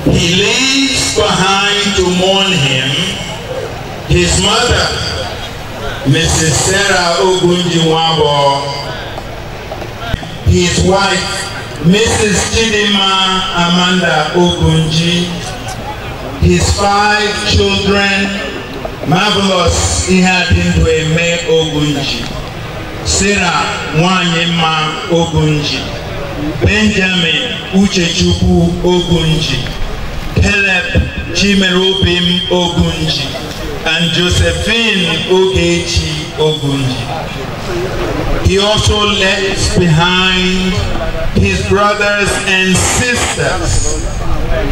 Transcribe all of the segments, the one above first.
He leaves behind to mourn him his mother, Mrs. Sarah Ogunji Nwabo, his wife, Mrs. Chidima Amanda Ogunji, his 5 children, Marvelous Ihadindweme Ogunji, Sarah Nwanyema Ogunji, Benjamin Uchechukwu Ogunji, Caleb Chimerobim Ogunji, and Josephine Ogechi Ogunji. He also left behind his brothers and sisters,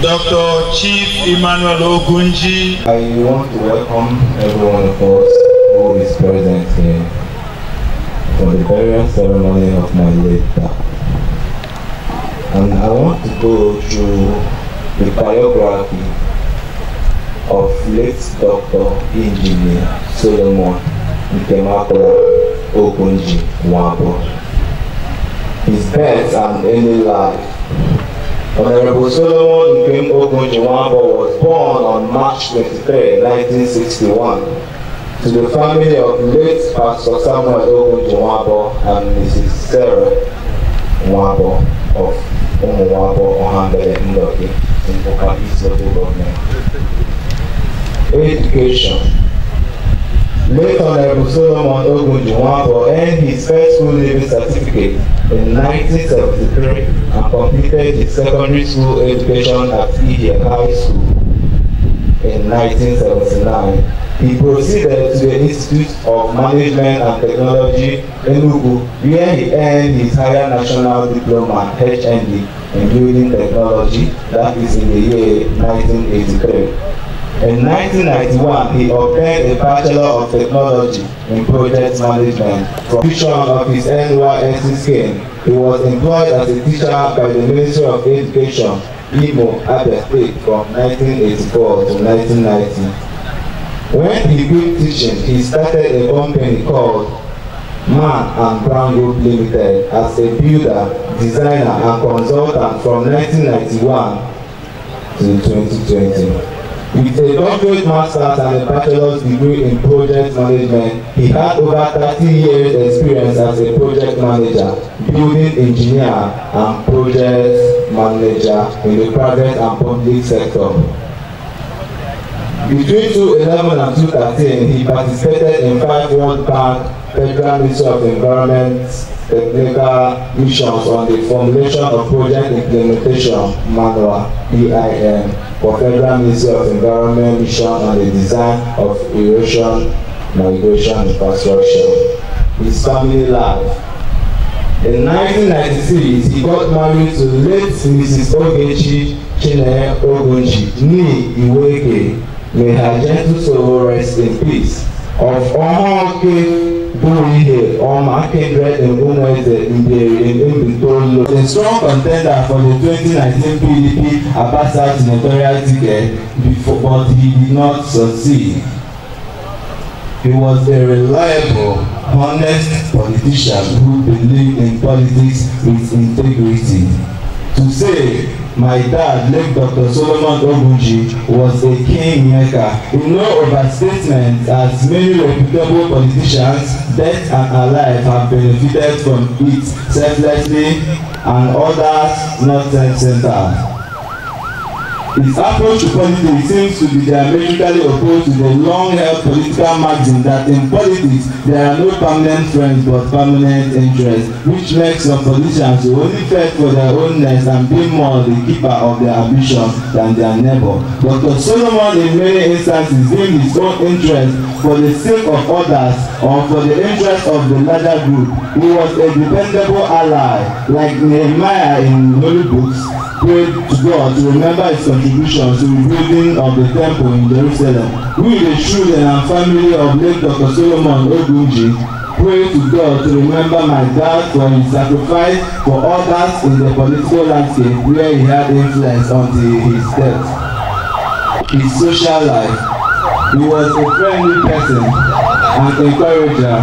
Dr. Chief Emmanuel Ogunji. I want to welcome everyone of us who is present here for the burial ceremony of my late dad. And I want to go through the biography of late Dr. Engineer Solomon Nkemakola Ogunji Nwabo. His birth and early life. Honorable Solomon Nkem Ogunji Nwabo was born on March 23, 1961, to the family of late Pastor Samuel Ogunji Nwabo and Mrs. Sarah Nwabo of Umuwabo Ohambele Ndoki in Okapi local government. Education. Late Honorable Solomon Ogunji Nwabo earned his first school leaving certificate in 1973 and completed his secondary school education at Idia High School in 1979. He proceeded to the Institute of Management and Technology, Enugu, where he earned his higher national diploma (HND) in building technology, that is in the year 1983. In 1991, he obtained a Bachelor of Technology in Project Management. From completion of his NYSC scheme, he was employed as a teacher by the Ministry of Education, Imo, Abia State, from 1984 to 1990. When he quit teaching, he started a company called Man and Brown Group Limited as a builder, designer, and consultant from 1991 to 2020. With a doctorate master's and a bachelor's degree in project management, he had over 30 years experience as a project manager, building engineer, and project manager in the private and public sector. Between 2011 and 2013, he participated in 5 World Bank Federal Ministry of Environment technical missions on the formulation of project implementation manual (PIM) for Federal Ministry of Environment mission on the design of erosion mitigation infrastructure. His family life. In 1996, he got married to late Mrs. Ogechi Chineye Ogunji, nee Iweke. May her gentle soul rest in peace. Of Omoke Burihe, Oma Kindred and Umweze in Imbitolo, a strong contender for the 2019 PDP Abasa senatorial ticket, but he did not succeed. He was a reliable, honest politician who believed in politics with integrity. To say, my dad, late Dr. Solomon Ogunji, was a kingmaker. In no overstatement, as many reputable politicians, dead and alive, have benefited from it selflessly, and others not self-centered. His approach to politics seems to be diametrically opposed to the long-held political maxim that in politics there are no permanent friends but permanent interests, which makes some politicians who only fight for their own nest and be more the keeper of their ambitions than their neighbor. Dr. Solomon in many instances aimed his own interest for the sake of others or for the interest of the larger group. He was a dependable ally, like Nehemiah in Holy Books prayed to God to remember his contribution to the building of the temple in Jerusalem. We, the children and family of late Dr. Solomon Ogunji, pray to God to remember my dad for his sacrifice for others in the political landscape where he had influence until his death. His social life. He was a friendly person, an encourager,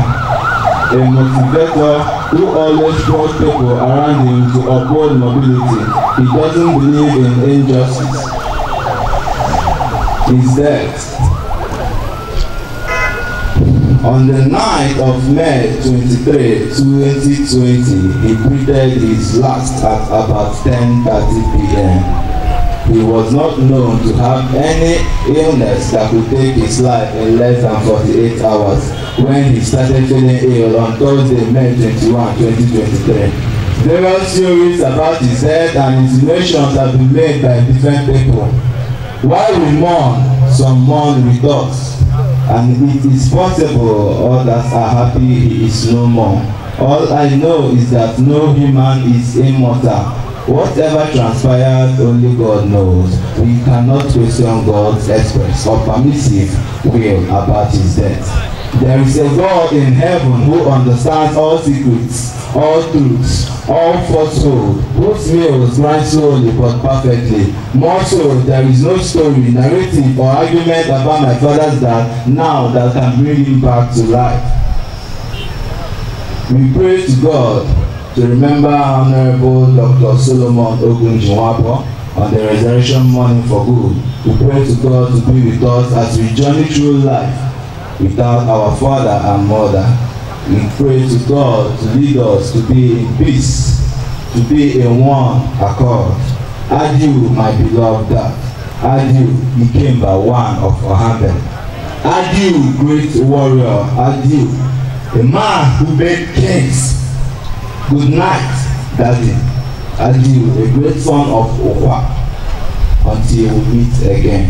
a motivator who always brought people around him to uphold mobility. He doesn't believe in injustice. his death. On the night of May 23, 2020, he breathed his last at about 10:30 p.m. He was not known to have any illness that could take his life in less than 48 hours when he started feeling ill on Thursday, May 21, 2023. Various theories about his death and insinuations have been made by different people. While we mourn, some mourn with us, and it is possible others are happy he is no more. All I know is that no human is immortal. Whatever transpired, only God knows. We cannot question God's express or permissive will about his death. There is a God in heaven who understands all secrets, all truths, all falsehood, whose meals grind slowly but perfectly. More so, there is no story, narrative, or argument about my father's death now that can bring him back to life. We pray to God to remember Honorable Dr. Solomon Ogunji Nwankwo on the resurrection morning for good. We pray to God to be with us as we journey through life without our father and mother. We pray to God to lead us to be in peace, to be in one accord. Adieu, my beloved dad. Adieu, Ikemba one of Ohambe. Adieu, great warrior. Adieu, a man who made kings. Good night, Daddy. Adieu, a great son of Okwa. Until we meet again,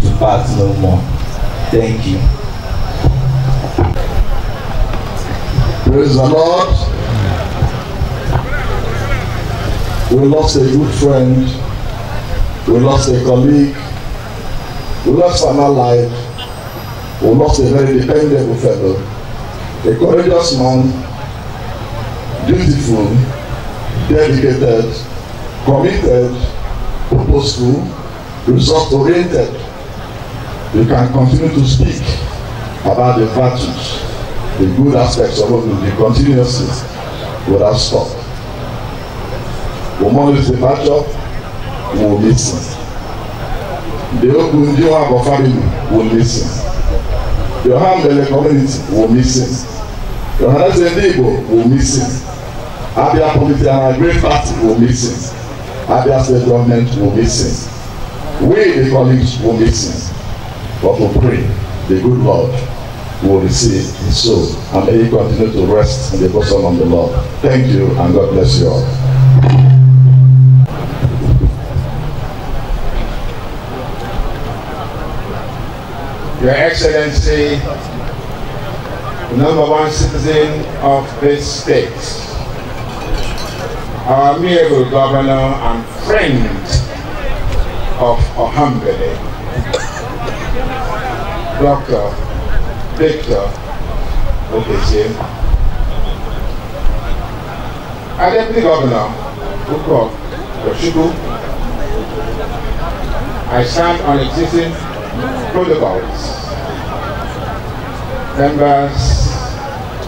to part no more. Thank you. Praise the Lord. We lost a good friend. We lost a colleague. We lost an ally. We lost a very dependable fellow. A courageous man. Beautiful, dedicated, committed, purposeful, result-oriented. You can continue to speak about the virtues, the good aspects of Ogunji continuously without stop. We mourn his departure, we will miss him. The Ogunji Nwankwo family will miss him. The Ohambele community will miss him. The Ohanaeze Ndigbo will miss him. Abia Committee and our great party will miss him. Abia State government will miss him. We, the colleagues, will miss him. But we pray the good Lord will receive his soul and may he continue to rest in the bosom of the Lord. Thank you and God bless you all. Your Excellency, the #1 citizen of this state, our amiable governor and friend of Ohambele, Dr. Victor Okezie, our Deputy Governor, Uko Yoshibu, I stand on existing protocols, members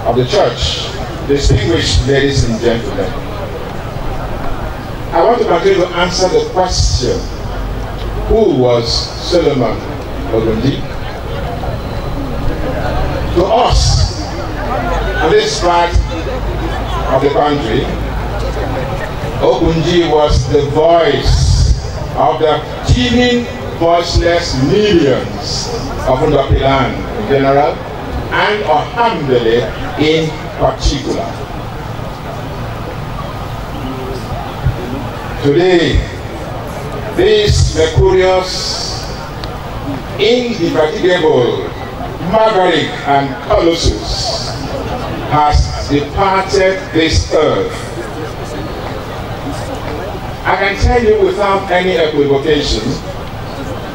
of the church, distinguished ladies and gentlemen. I want to continue to answer the question, who was Solomon Ogunji? To us, in this part of the country, Ogunji was the voice of the teeming, voiceless millions of Ndopiland in general, and Ohambele in particular. Today, this mercurious, indefatigable, maverick and colossus has departed this earth. I can tell you without any equivocation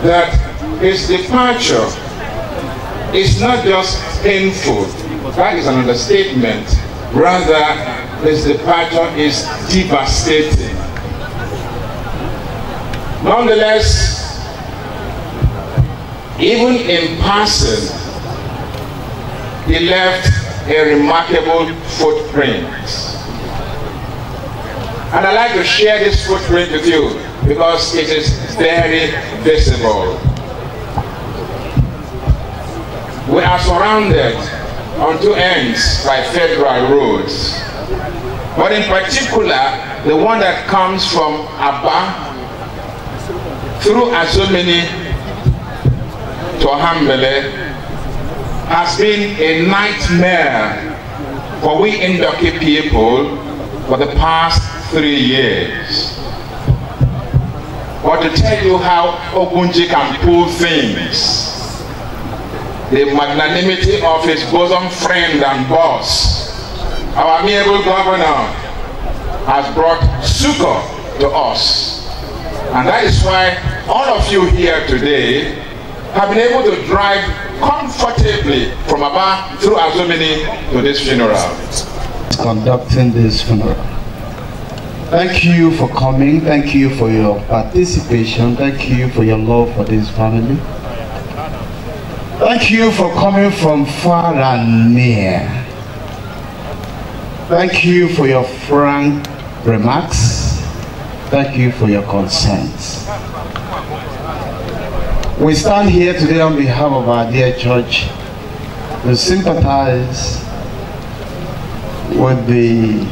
that his departure is not just painful, that is an understatement. Rather, his departure is devastating. Nonetheless, even in passing, he left a remarkable footprint. And I'd like to share this footprint with you because it is very visible. We are surrounded on two ends by federal roads. But in particular, the one that comes from Aba through Azomini to Ohambele has been a nightmare for we Ndoki people for the past 3 years. But to tell you how Ogunji can pull things, the magnanimity of his bosom friend and boss, our amiable governor, has brought succor to us. And that is why all of you here today have been able to drive comfortably from Aba through Azomini to this funeral. Conducting this funeral. Thank you for coming. Thank you for your participation. Thank you for your love for this family. Thank you for coming from far and near. Thank you for your frank remarks. Thank you for your consent. We stand here today on behalf of our dear church to sympathize with the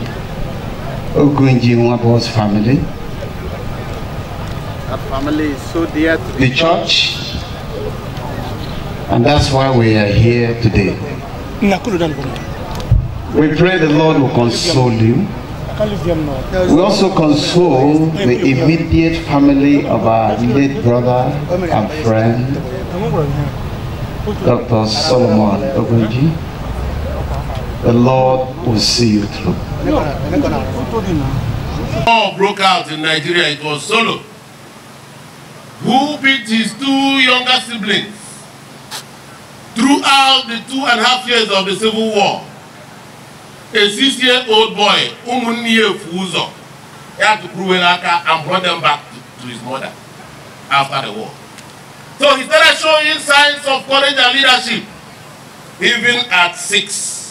Ogunji Nwabo's family. That family is so dear to the church, and that's why we are here today. We pray the Lord will console you. We also console the immediate family of our late brother and friend, Dr. Solomon Ogunji. The Lord will see you through. War broke out in Nigeria. It was Solo who beat his 2 younger siblings throughout the 2.5 years of the Civil War. A 6-year-old boy, Umunniye Fuzo, had to Kruwelaka and brought them back to his mother after the war. So he started showing signs of courage and leadership, even at 6.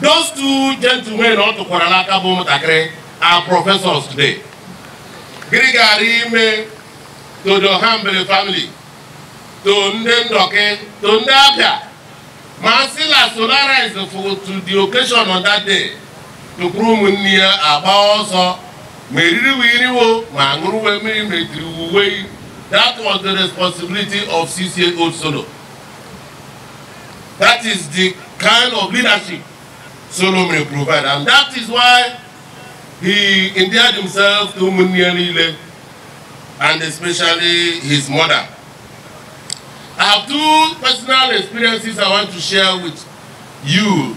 Those 2 gentlemen, Otto Kwaralaka Bomotakre, are professors today. Grigari Ime, to the Ohambele family, to Ndendoke, to Ndabia. Mansila Solara is to the occasion on that day. To Krumunnia, Abaoso, Meririwo, Manguruwe, Metriwe. That was the responsibility of 6-year-old Solo. That is the kind of leadership Solo may provide, and that is why he endeared himself to Munnianile and especially his mother. I have 2 personal experiences I want to share with you.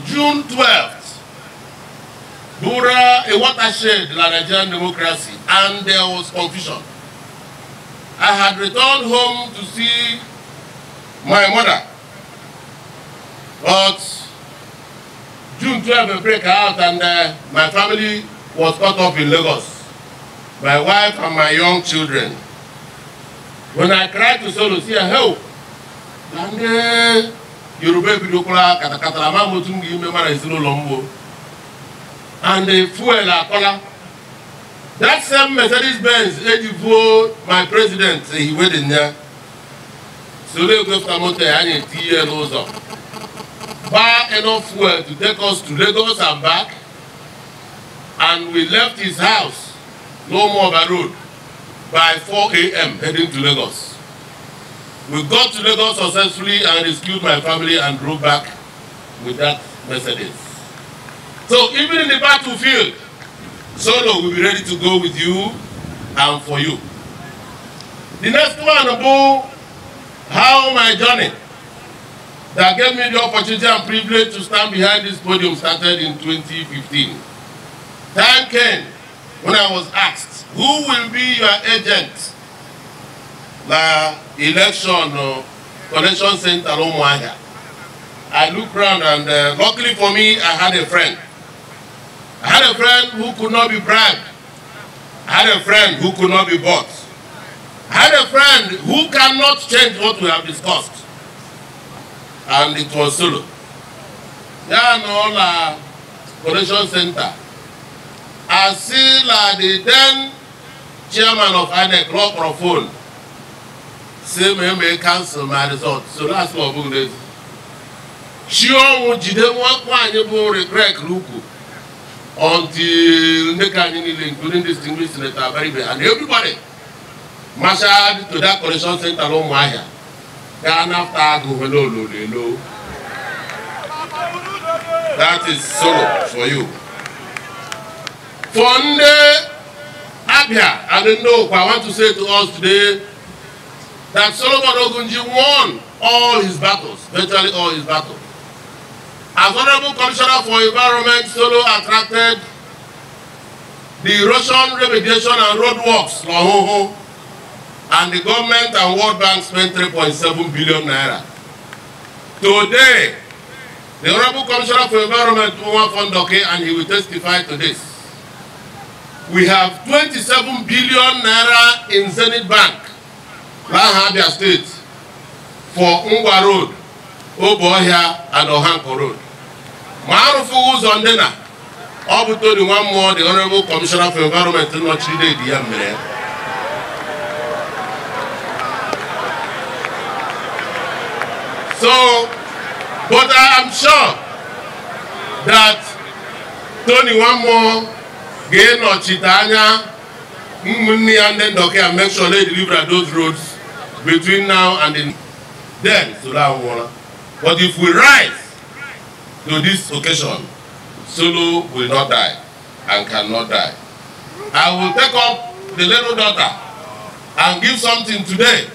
June 12th, Bura, a watershed in Nigerian democracy, and there was confusion. I had returned home to see my mother, but June 12th break out and my family was caught up in Lagos. My wife and my young children. When I cried to Solo, see help. And Yoruba Bidokula Katakatala Mutungi Memara is Lombo. And the fuel Akola. That same Mercedes Benz, Edivo, my president, he went in there. Solo go to Mote and TLOs. Buy enough fuel to take us to Lagos and back, and we left his house, no more by road, by 4 a.m. heading to Lagos. We got to Lagos successfully and rescued my family and drove back with that Mercedes. So even in the battlefield, Solo will be ready to go with you and for you. The next one about how my journey that gave me the opportunity and privilege to stand behind this podium started in 2015. Time came when I was asked, who will be your agent? The election connection center Omuahia. I looked around and luckily for me, I had a friend. I had a friend who could not be bribed. I had a friend who could not be bought. I had a friend who cannot change what we have discussed. And it was Solo. Yeah, no, la connection center. I see the then chairman of INEC, Law Profone, say may cancel my result. So that's what we're going to do. Sure, would you don't want one regret Ruku until the Canadian, including distinguished Senator Baribe and everybody marshaled to that collection center on Maya. Then after go hello. That is solo for you. Fonde Abia, I don't know, I want to say to us today that Solomon Ogunji won all his battles, virtually all his battles. As Honorable Commissioner for Environment, Solo attracted the erosion remediation and road works, Lahoho, and the government and World Bank spent 3.7 billion naira. Today, the Honorable Commissioner for Environment, Umar Fondoke, and he will testify to this. We have 27 billion naira in Zenith Bank, Lahabia State, for Ungwa Road, Obohia, and Ohanko Road. Marufu Uzondena, Obutoni one more, the Honorable Commissioner for Environment, in what she did, So, but I am sure that Tony one more, Gain or Chitanya, and then and make sure they deliver those roads between now and then Sula Water. But if we rise to this occasion, Solo will not die and cannot die. I will take up the little daughter and give something today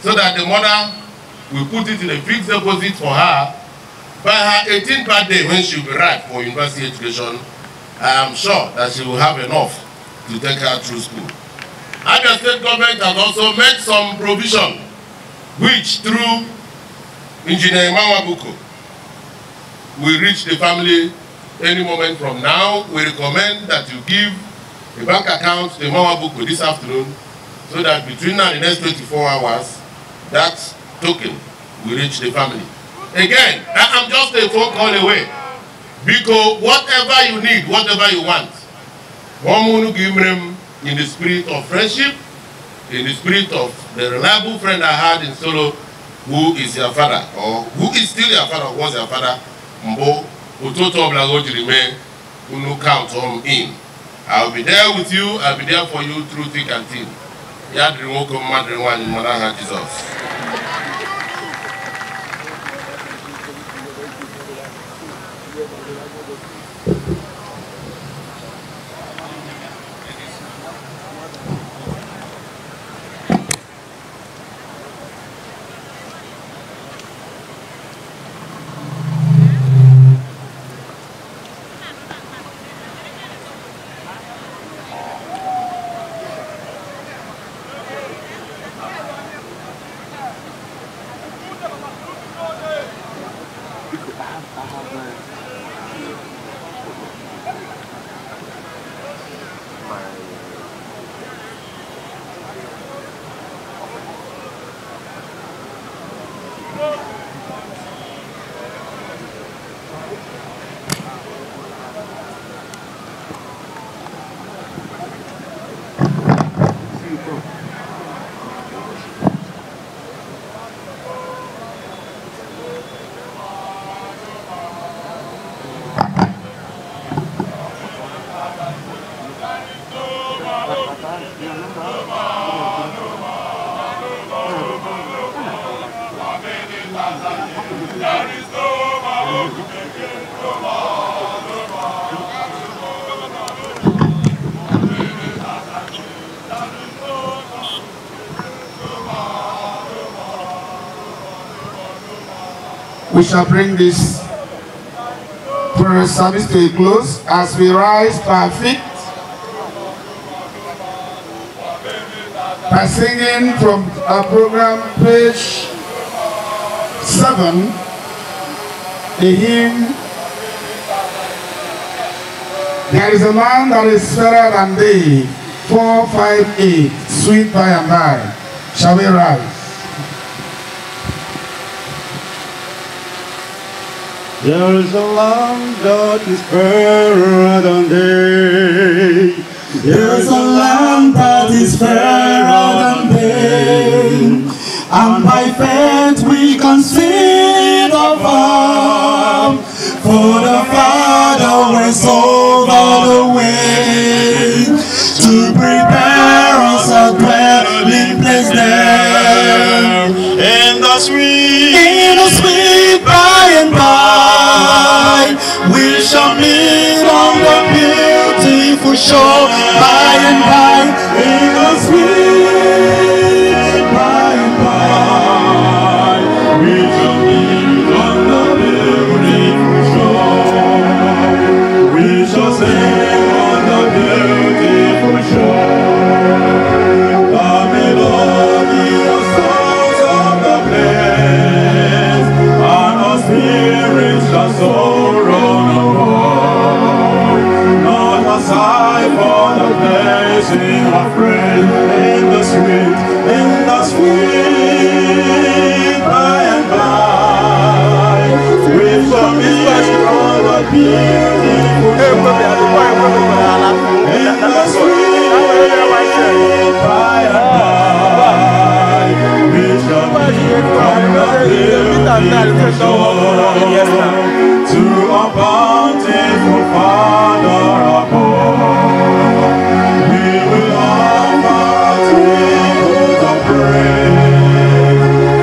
so that the mother will put it in a fixed deposit for her by her 18th birthday when she will be ripe for university education. I am sure that she will have enough to take her through school. Abia State government has also made some provision which through Engineer Mawabuko will reach the family any moment from now. We recommend that you give a bank account to Mawabuko this afternoon so that between now and the next 24 hours, that token will reach the family. Again, I am just a phone call away. Because whatever you need, whatever you want, one give them in the spirit of friendship, in the spirit of the reliable friend I had in Solo, who is your father, or who is still your father, was your father, Mbo, Utoto Blagoji remain, who count on him. I'll be there with you, I'll be there for you through thick and thin. Yadri Woko Madri One in Manaha Jesus. We shall bring this prayer service to a close as we rise to our feet by singing from our program, page 7, the hymn, "There is a land that is fairer than thee," 458, sweet by and by. Shall we rise? There is a land that is fairer than thee. There is a land that is fairer than thee. and by faith we conceive of our. For the Father went over the way to prepare us a dwelling place there. In the sweet by and by, we shall meet on the beautiful shore. By and by, in the sweet by and by, we shall meet on the beautiful shore. We shall sing on the beautiful shore. The melodious songs of the place, and our spirits shall sorrow no more. Not a sigh for the blessing of friends in the sweet by and by. We shall meet on the beautiful shore. In the sweet by and by, we shall meet on the beautiful shore. To a bountiful Father above, we will offer tribute of praise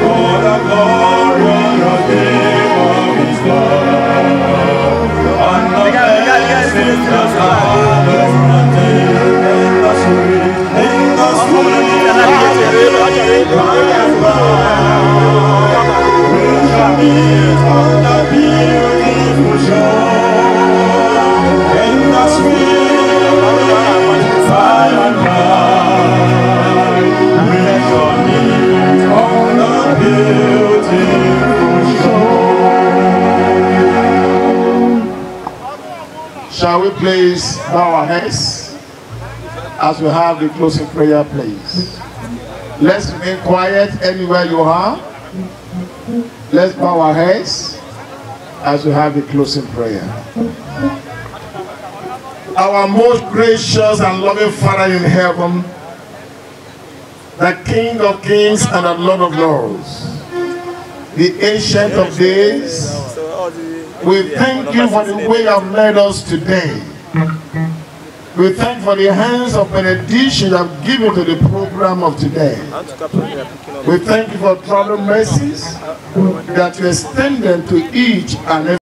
for the glorious gift of His love, and the blessings that Father until in the sweet by and by, we shall meet on the beautiful shore. In the sweet by and by, we shall meet on the beautiful shore. Shall we please bow our heads as we have the closing prayer, please? Let's remain quiet anywhere you are. Let's bow our heads as we have the closing prayer. Our most gracious and loving Father in heaven, the King of kings and the Lord of lords, the Ancient of days, we thank you for the way you have led us today. We thank you for the hands of benediction you have given to the program of today. We thank you for travel mercies that you extended to each and every